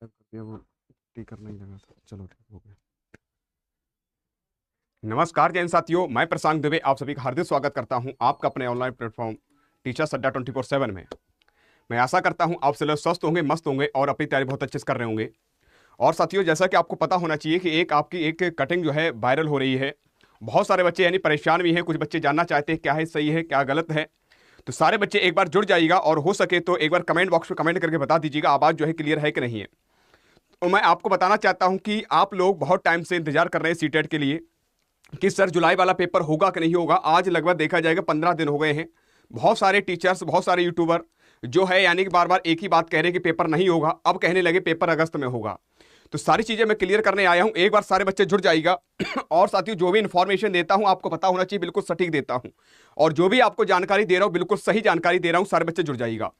Type कर दिया वो टी करना ही लगा था। चलो ठीक हो गया। नमस्कार जैन साथियों, मैं प्रशांत दुबे आप सभी का हार्दिक स्वागत करता हूं आपका अपने ऑनलाइन प्लेटफॉर्म टीचर्स अड्डा 24/7 में। मैं आशा करता हूं आप सब लोग स्वस्थ होंगे, मस्त होंगे और अपनी तैयारी बहुत अच्छे से कर रहे होंगे। और साथियों, जैसा कि आपको पता होना चाहिए कि आपकी एक कटिंग जो है वायरल हो रही है। बहुत सारे बच्चे यानी परेशान भी हैं, कुछ बच्चे जानना चाहते हैं क्या है सही है क्या गलत है। तो सारे बच्चे एक बार जुड़ जाइएगा और हो सके तो एक बार कमेंट बॉक्स में कमेंट करके बता दीजिएगा आवाज़ जो है क्लियर है कि नहीं है। तो मैं आपको बताना चाहता हूं कि आप लोग बहुत टाइम से इंतजार कर रहे हैं सीटेट के लिए कि सर जुलाई वाला पेपर होगा कि नहीं होगा। आज लगभग देखा जाएगा 15 दिन हो गए हैं। बहुत सारे टीचर्स, बहुत सारे यूट्यूबर जो है यानी कि बार बार एक ही बात कह रहे हैं कि पेपर नहीं होगा, अब कहने लगे पेपर अगस्त में होगा। तो सारी चीजें मैं क्लियर करने आया हूं, एक बार सारे बच्चे जुड़ जाइएगा। और साथियों, जो भी इंफॉर्मेशन देता हूं आपको पता होना चाहिए, बिल्कुल सटीक देता हूं। और जो भी आपको जानकारी दे रहा हूं बिल्कुल सही जानकारी दे रहा हूं, सारे बच्चे जुड़ जाइएगा।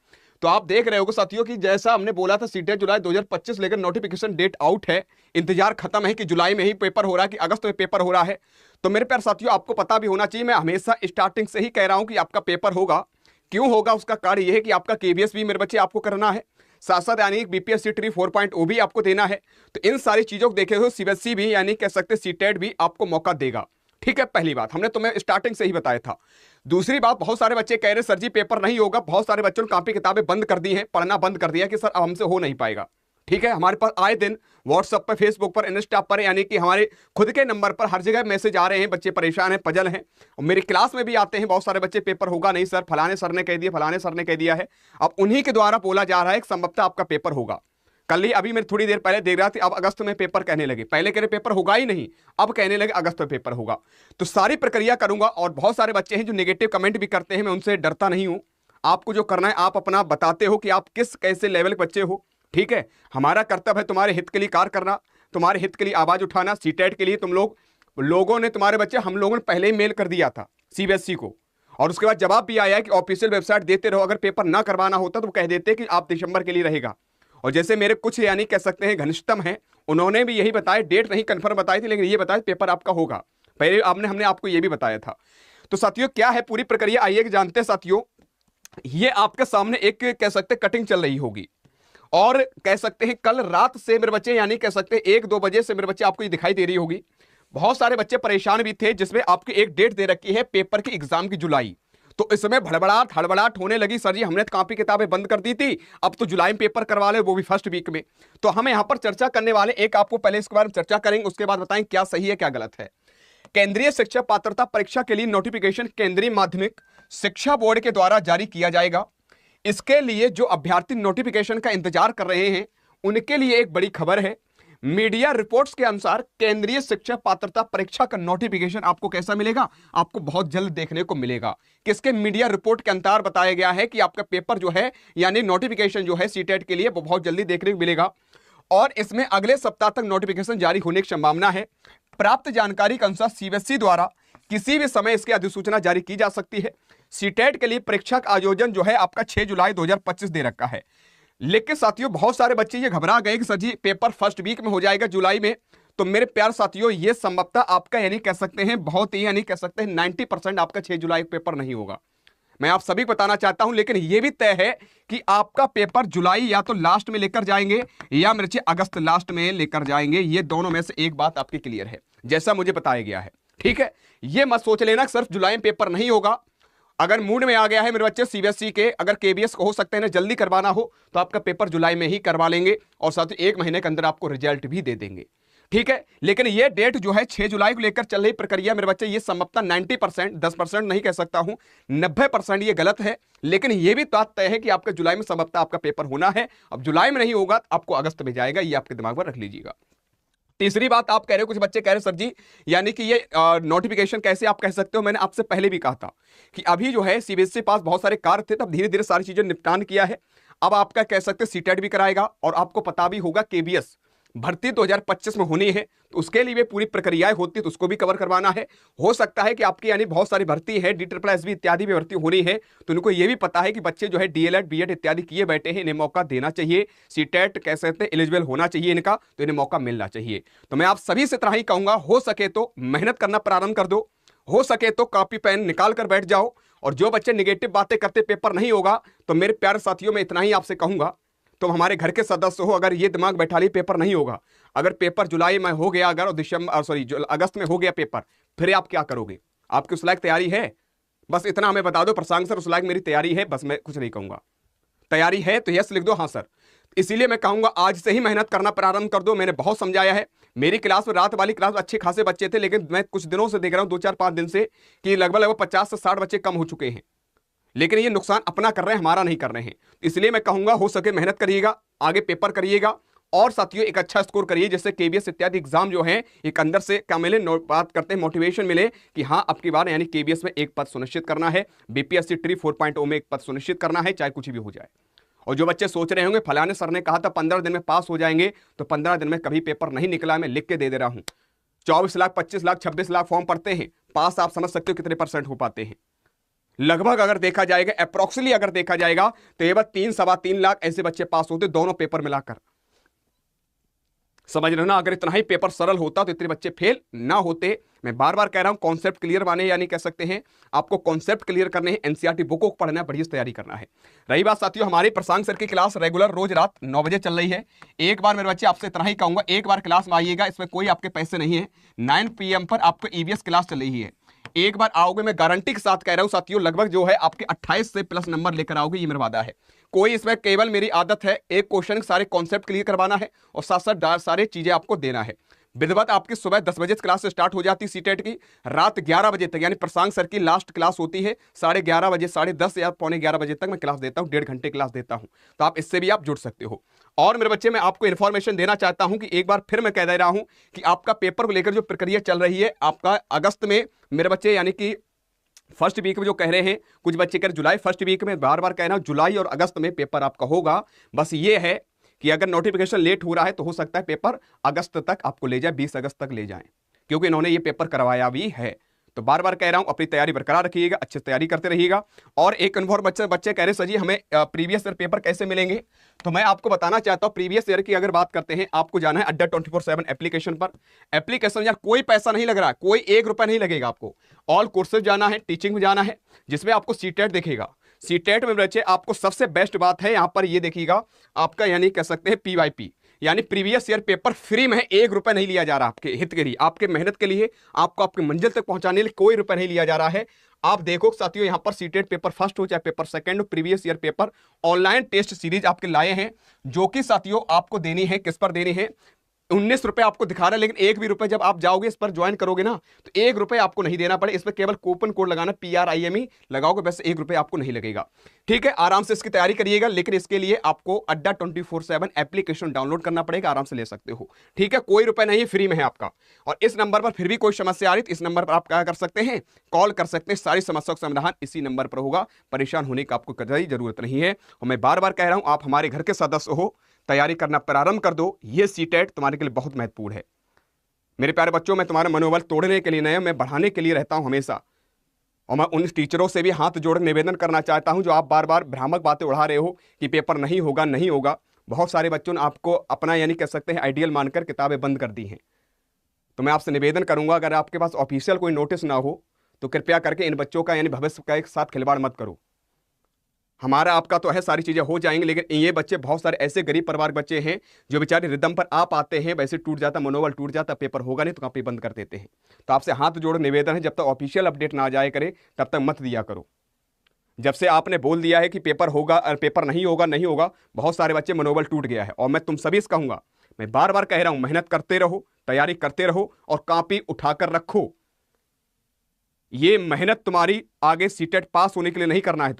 तो आप देख रहे होगे साथियों कि जैसा हमने बोला था सीटेट जुलाई 2025, लेकिन नोटिफिकेशन डेट आउट है। इंतजार खत्म है कि जुलाई में ही पेपर हो रहा है कि अगस्त में पेपर हो रहा है। तो मेरे प्यारे साथियों, आपको पता भी होना चाहिए, मैं हमेशा स्टार्टिंग से ही कह रहा हूं कि आपका पेपर होगा। क्यों होगा उसका कारण यह है कि आपका केवीएस भी मेरे बच्चे आपको करना है, साथ साथ यानी बीपीएससी ट्री 4.0 भी आपको देना है। तो इन सारी चीजों को देखे हुए सीबीएसई भी यानी कह सकते सीटेट भी आपको मौका देगा। ठीक है, पहली बात हमने तुम्हें स्टार्टिंग से ही बताया था। दूसरी बात, बहुत सारे बच्चे कह रहे सर जी पेपर नहीं होगा, बहुत सारे बच्चों ने कॉपी किताबें बंद कर दी हैं, पढ़ना बंद कर दिया कि सर अब हमसे हो नहीं पाएगा। ठीक है, हमारे पास आए दिन व्हाट्सएप पर, फेसबुक पर, इंस्टा पर यानी कि हमारे खुद के नंबर पर हर जगह मैसेज आ रहे हैं, बच्चे परेशान हैं, पजल हैं। और मेरी क्लास में भी आते हैं बहुत सारे बच्चे, पेपर होगा नहीं सर, फलाने सर ने कह दिया, फलाने सर ने कह दिया है। अब उन्हीं के द्वारा बोला जा रहा है कि संभवतः आपका पेपर होगा। कल ही अभी मैं थोड़ी देर पहले देख रहा था, अब अगस्त में पेपर कहने लगे, पहले कह रहे पेपर होगा ही नहीं, अब कहने लगे अगस्त में पेपर होगा। तो सारी प्रक्रिया करूंगा। और बहुत सारे बच्चे हैं जो नेगेटिव कमेंट भी करते हैं, मैं उनसे डरता नहीं हूं। आपको जो करना है आप अपना बताते हो कि आप किस कैसे लेवल के बच्चे हो। ठीक है, हमारा कर्तव्य है तुम्हारे हित के लिए कार्य करना, तुम्हारे हित के लिए आवाज उठाना। सीटेट के लिए तुम लोगों ने, तुम्हारे बच्चे, हम लोगों ने पहले ही मेल कर दिया था सीबीएसई को, और उसके बाद जवाब भी आया है कि ऑफिशियल वेबसाइट देते रहो, अगर पेपर ना करवाना होता तो कह देते कि आप दिसंबर के लिए रहेगा। और जैसे मेरे कुछ यानी कह सकते हैं घनिष्ठतम हैं, उन्होंने भी यही बताया, डेट नहीं कंफर्म बताई थी लेकिन ये बताया पेपर आपका होगा। पहले हमने आपको ये भी बताया था। तो साथियों, क्या है पूरी प्रक्रिया आइए जानते हैं। साथियों, ये आपके सामने एक कह सकते कटिंग चल रही होगी, और कह सकते हैं कल रात से मेरे बच्चे यानी कह सकते हैं 1-2 बजे से मेरे बच्चे आपको ये दिखाई दे रही होगी। बहुत सारे बच्चे परेशान भी थे, जिसमें आपकी एक डेट दे रखी है पेपर की, एग्जाम की, जुलाई। तो इस समय भड़बड़ाहट हड़बड़ाहट होने लगी, सर जी हमने कॉपी किताबें बंद कर दी थी, अब तो जुलाई में पेपर करवा ले, वो भी फर्स्ट वीक में। तो हम यहां पर चर्चा करने वाले, एक आपको पहले इसके बारे में चर्चा करेंगे, उसके बाद बताएं क्या सही है क्या गलत है। केंद्रीय शिक्षक पात्रता परीक्षा के लिए नोटिफिकेशन केंद्रीय माध्यमिक शिक्षा बोर्ड के द्वारा जारी किया जाएगा। इसके लिए जो अभ्यर्थी नोटिफिकेशन का इंतजार कर रहे हैं उनके लिए एक बड़ी खबर है। मीडिया रिपोर्ट्स के अनुसार केंद्रीय शिक्षक पात्रता परीक्षा का नोटिफिकेशन आपको कैसा मिलेगा, आपको बहुत जल्द देखने को मिलेगा। किसके मीडिया रिपोर्ट के अंतर बताया गया है कि आपका पेपर जो है यानी नोटिफिकेशन जो है सीटेट के लिए वो बहुत जल्दी देखने को मिलेगा, और इसमें अगले सप्ताह तक नोटिफिकेशन जारी होने की संभावना है। प्राप्त जानकारी के अनुसार सीबीएसई द्वारा किसी भी समय इसकी अधिसूचना जारी की जा सकती है। सीटेट के लिए परीक्षा का आयोजन जो है आपका 6 जुलाई 2025 दे रखा है। लेकिन साथियों, बहुत सारे बच्चे ये घबरा गए कि सर जी पेपर फर्स्ट वीक में हो जाएगा जुलाई में। तो मेरे प्यार साथियों, ये संभवतः आपका यानी कह सकते हैं बहुत ही यानी कह सकते हैं 90% आपका 6 जुलाई को पेपर नहीं होगा। मैं आप सभी को बताना चाहता हूं, लेकिन यह भी तय है कि आपका पेपर जुलाई या तो लास्ट में लेकर जाएंगे या मेरे अगस्त लास्ट में लेकर जाएंगे। ये दोनों में से एक बात आपकी क्लियर है, जैसा मुझे बताया गया है। ठीक है, ये मत सोच लेना सिर्फ जुलाई में पेपर नहीं होगा। अगर मूड में आ गया है मेरे बच्चे सीबीएसई के, अगर केबीएस को हो सकते हैं ना जल्दी करवाना हो, तो आपका पेपर जुलाई में ही करवा लेंगे, और साथ ही 1 महीने के अंदर आपको रिजल्ट भी दे देंगे। ठीक है, लेकिन ये डेट जो है 6 जुलाई को लेकर चल रही प्रक्रिया मेरे बच्चे, ये संभवतः 90%, 10% नहीं कह सकता हूं, 90% ये गलत है। लेकिन ये भी बात तय है कि आपका जुलाई में संभवतः आपका पेपर होना है। अब जुलाई में नहीं होगा तो आपको अगस्त में जाएगा, ये आपके दिमाग में रख लीजिएगा। तीसरी बात आप कह रहे हो, कुछ बच्चे कह रहे सर जी यानी कि ये नोटिफिकेशन कैसे आप कह सकते हो। मैंने आपसे पहले भी कहा था कि अभी जो है सीबीएसई के पास बहुत सारे कार्य थे, तब धीरे धीरे सारी चीजें निपटान किया है। अब आपका कह सकते सीटेट भी कराएगा, और आपको पता भी होगा केबीएस भर्ती 2025 में होनी है, तो उसके लिए भी पूरी प्रक्रियाएं होती, तो उसको भी कवर करवाना है। हो सकता है कि आपकी यानी बहुत सारी भर्ती है, DSSB इत्यादि भी भर्ती होनी है, तो उनको ये भी पता है कि बच्चे जो है डीएलएड बीएड इत्यादि किए बैठे हैं, इन्हें मौका देना चाहिए। सीटेट कह सकते हैं एलिजिबल होना चाहिए इनका, तो इन्हें मौका मिलना चाहिए। तो मैं आप सभी से इतना ही कहूंगा, हो सके तो मेहनत करना प्रारंभ कर दो, हो सके तो कॉपी पेन निकाल कर बैठ जाओ। और जो बच्चे निगेटिव बातें करते पेपर नहीं होगा, तो मेरे प्यारे साथियों मैं इतना ही आपसे कहूंगा, तुम हमारे घर के सदस्य हो, अगर ये दिमाग बैठा ली पेपर नहीं होगा, अगर पेपर जुलाई में हो गया, अगर अगस्त में हो गया पेपर, फिर आप क्या करोगे? आपकी उस लायक तैयारी है? बस इतना हमें बता दो, प्रशांत सर उस लायक मेरी तैयारी है, बस मैं कुछ नहीं कहूंगा। तैयारी है तो यस लिख दो, हाँ सर। इसीलिए मैं कहूंगा आज से ही मेहनत करना प्रारंभ कर दो। मैंने बहुत समझाया है। मेरी क्लास में, रात वाली क्लास में अच्छे खासे बच्चे थे, लेकिन मैं कुछ दिनों से देख रहा हूं, 2-4-5 दिन से, कि लगभग 50 से 60 बच्चे कम हो चुके हैं। लेकिन ये नुकसान अपना कर रहे हैं, हमारा नहीं कर रहे हैं। इसलिए मैं कहूंगा हो सके मेहनत करिएगा, आगे पेपर करिएगा, और साथियों एक अच्छा स्कोर करिए, जिससे केबीएस इत्यादि एग्जाम जो है एक अंदर से क्या मिले, बात करते हैं मोटिवेशन मिले कि हाँ अब की बार यानी केबीएस में एक पद सुनिश्चित करना है, बीपीएससी ट्री 4.0 में एक पद सुनिश्चित करना है, चाहे कुछ भी हो जाए। और जो बच्चे सोच रहे होंगे फलाने सर ने कहा था 15 दिन में पास हो जाएंगे, तो 15 दिन में कभी पेपर नहीं निकला, मैं लिख के दे रहा हूं। 24 लाख, 25 लाख, 26 लाख फॉर्म पड़ते हैं, पास आप समझ सकते हो कितने % हो पाते हैं। लगभग अगर देखा जाएगा, अप्रोक्सीमेटली अगर देखा जाएगा, तो ये 3-3.25 लाख ऐसे बच्चे पास होते दोनों पेपर मिलाकर। समझ रहे हो ना? अगर इतना ही पेपर सरल होता तो इतने बच्चे फेल ना होते। मैं बार बार कह रहा हूं, कॉन्सेप्ट क्लियर माने, यानी कह सकते हैं आपको कॉन्सेप्ट क्लियर करने हैं, एनसीईआरटी बुक को पढ़ना, बढ़िया तैयारी करना है। रही बात साथियों, हमारी प्रशांत सर की क्लास रेगुलर रोज रात 9 बजे चल रही है। एक बार मेरे बच्चे आपसे इतना ही कहूंगा, एक बार क्लास में आइएगा, इसमें कोई आपके पैसे नहीं है। 9 PM पर आपको ईवीएस क्लास चल रही है। एक बार आओगे, मैं गारंटी के साथ कह रहा हूं साथियों, लगभग जो है आपके 28 से प्लस नंबर लेकर आओगे, ये मेरा वादा है। कोई इसमें, केवल मेरी आदत है एक क्वेश्चन के सारे कॉन्सेप्ट क्लियर करवाना है और साथ साथ सारे चीजें आपको देना है। विधिवत आपकी सुबह 10 बजे क्लास स्टार्ट हो जाती सीटेट की, रात 11 बजे तक, यानी प्रशांत सर की लास्ट क्लास होती है 11:30 बजे, 10:30 या 11:45 बजे तक मैं क्लास देता हूं, 1.5 घंटे क्लास देता हूं। तो आप इससे भी आप जुड़ सकते हो। और मेरे बच्चे, मैं आपको इन्फॉर्मेशन देना चाहता हूं कि एक बार फिर मैं कह दे रहा हूं कि आपका पेपर को लेकर जो प्रक्रिया चल रही है, आपका अगस्त में मेरे बच्चे, यानी कि फर्स्ट वीक में जो कह रहे हैं, कुछ बच्चे कह रहे जुलाई फर्स्ट वीक में, बार बार कह रहा हूं जुलाई और अगस्त में पेपर आपका होगा। बस ये है कि अगर नोटिफिकेशन लेट हो रहा है तो हो सकता है पेपर अगस्त तक आपको ले जाए, 20 अगस्त तक ले जाएं, क्योंकि इन्होंने ये पेपर करवाया भी है। तो बार बार कह रहा हूं, अपनी तैयारी बरकरार रखिएगा, अच्छे से तैयारी करते रहिएगा। और एक अनुभव बच्चे कह रहे सर जी हमें प्रीवियस ईयर पेपर कैसे मिलेंगे, तो मैं आपको बताना चाहता हूं, प्रीवियस ईयर की अगर बात करते हैं, आपको जाना है अड्डा 24/7 एप्लीकेशन पर। एप्लीकेशन यार कोई पैसा नहीं लग रहा, कोई 1 रुपया नहीं लगेगा आपको। ऑल कोर्सेज जाना है, टीचिंग में जाना है, जिसमें आपको सीटेट दिखेगा। सीटेट में बच्चे आपको सबसे बेस्ट बात है, यहां पर ये देखिएगा आपका, यानी कह सकते हैं पीवाईपी, यानी प्रीवियस ईयर पेपर फ्री में है, 1 रुपया नहीं लिया जा रहा आपके हित के लिए, आपके मेहनत के लिए, आपको आपकी मंजिल तक पहुंचाने के लिए कोई रुपया नहीं लिया जा रहा है। आप देखो साथियों, यहां पर सीटेट पेपर फर्स्ट हो चाहे पेपर सेकंड हो, previous year paper online test series आपके लाए हैं, जो कि साथियों आपको देनी है, किस पर देनी है, 19 रुपए आपको दिखा रहा है, लेकिन 1 भी रुपए जब आप जाओगे इस पर ज्वाइन करोगे ना, तो 1 रुपए आपको नहीं देना पड़े। इस पर केवल कूपन कोड लगाना, PRIME लगाओगे, बस 1 रुपए आपको नहीं लगेगा। ठीक है, आराम से इसकी तैयारी करिएगा, लेकिन इसके लिए आपको अड्डा 24/7 एप्लीकेशन डाउनलोड करना पड़ेगा, आराम से ले सकते हो। ठीक है, कोई रुपए नहीं है, फ्री में है आपका। और इस नंबर पर फिर भी कोई समस्या आ रही तो इस नंबर पर आप क्या कर सकते हैं, कॉल कर सकते हैं, सारी समस्याओं का समाधान इसी नंबर पर होगा। परेशान होने की आपको कतई जरूरत नहीं है। और मैं बार बार कह रहा हूं, आप हमारे घर के सदस्य हो, तैयारी करना प्रारंभ कर दो। ये सीटेट तुम्हारे के लिए बहुत महत्वपूर्ण है। मेरे प्यारे बच्चों, मैं तुम्हारा मनोबल तोड़ने के लिए नहीं, मैं बढ़ाने के लिए रहता हूं हमेशा। और मैं उन टीचरों से भी हाथ जोड़ निवेदन करना चाहता हूं जो आप बार बार भ्रामक बातें उड़ा रहे हो कि पेपर नहीं होगा, नहीं होगा। बहुत सारे बच्चों ने आपको अपना, यानी कह सकते हैं आइडियल मानकर किताबें बंद कर दी हैं। तो मैं आपसे निवेदन करूंगा, अगर आपके पास ऑफिशियल कोई नोटिस ना हो तो कृपया करके इन बच्चों का, यानी भविष्य का एक साथ खिलवाड़ मत करो। हमारा आपका तो है, सारी चीज़ें हो जाएंगी, लेकिन ये बच्चे, बहुत सारे ऐसे गरीब परिवार के बच्चे हैं जो बेचारे रिदम पर आप आते हैं, वैसे टूट जाता, मनोबल टूट जाता, पेपर होगा नहीं तो कॉपी बंद कर देते हैं। तो आपसे हाथ जोड़ निवेदन है, जब तक ऑफिशियल अपडेट ना आ जाए करे तब तक मत दिया करो। जब से आपने बोल दिया है कि पेपर होगा और पेपर नहीं होगा, नहीं होगा, बहुत सारे बच्चे मनोबल टूट गया है। और मैं तुम सभी से कहूँगा, मैं बार बार कह रहा हूँ, मेहनत करते रहो, तैयारी करते रहो और कॉपी उठाकर रखो। ये मेहनत तुम्हारी आगे सीटेट पास होने के लिए नहीं करना है,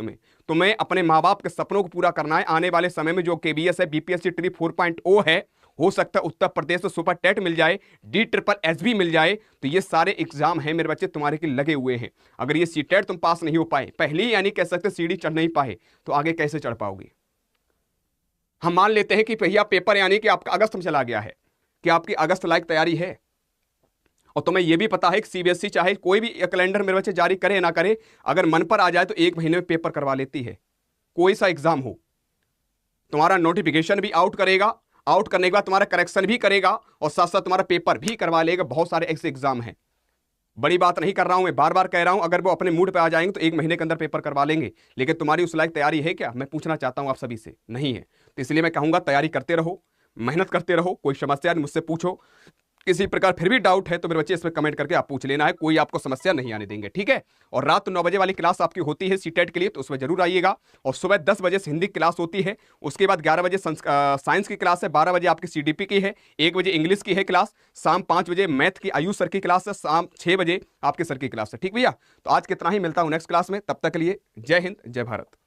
तुम्हें अपने माँ बाप के सपनों को पूरा करना है। आने वाले समय में जो केबीएस है, बीपीएससी ट्री 4.0 है, हो सकता है उत्तर प्रदेश से सुपर टेट मिल जाए, DSSS भी मिल जाए। तो ये सारे एग्जाम हैं मेरे बच्चे तुम्हारे के लगे हुए हैं। अगर ये सीटेट तुम पास नहीं हो पाए, पहली यानी कह सकते सीढ़ी चढ़ नहीं पाए, तो आगे कैसे चढ़ पाओगे। हम मान लेते हैं कि भैया पेपर यानी कि आपका अगस्त में चला गया है, कि आपकी अगस्त लायक तैयारी है, और तुम्हें यह भी पता है कि सीबीएसई चाहे कोई भी कैलेंडर मेरे बच्चे जारी करे ना करे, अगर मन पर आ जाए तो 1 महीने में पेपर करवा लेती है, कोई सा एग्जाम हो। तुम्हारा नोटिफिकेशन भी आउट करेगा, आउट करने के बाद तुम्हारा करेक्शन भी करेगा और साथ साथ तुम्हारा पेपर भी करवा लेगा। बहुत सारे ऐसे एग्जाम हैं, बड़ी बात नहीं कर रहा हूं, मैं बार बार कह रहा हूं, अगर वो अपने मूड पे आ जाएंगे तो 1 महीने के अंदर पेपर करवा लेंगे, लेकिन तुम्हारी उस लायक तैयारी है क्या? मैं पूछना चाहता हूं आप सभी से, नहीं है। तो इसलिए मैं कहूंगा तैयारी करते रहो, मेहनत करते रहो, कोई समस्या नहीं मुझसे पूछो, किसी प्रकार फिर भी डाउट है तो मेरे बच्चे इसमें कमेंट करके आप पूछ लेना है, कोई आपको समस्या नहीं आने देंगे, ठीक है। और रात 9 बजे वाली क्लास आपकी होती है सीटेट के लिए, तो उसमें जरूर आइएगा। और सुबह 10 बजे से हिंदी क्लास होती है, उसके बाद 11 बजे साइंस की क्लास है, 12 बजे आपकी सीडीपी की है, 1 बजे इंग्लिश की है क्लास, शाम 5 बजे मैथ की आयुष सर की क्लास है, शाम 6 बजे आपके सर की क्लास है, ठीक भैया। तो आज कितना ही, मिलता हूं नेक्स्ट क्लास में, तब तक के लिए जय हिंद जय भारत।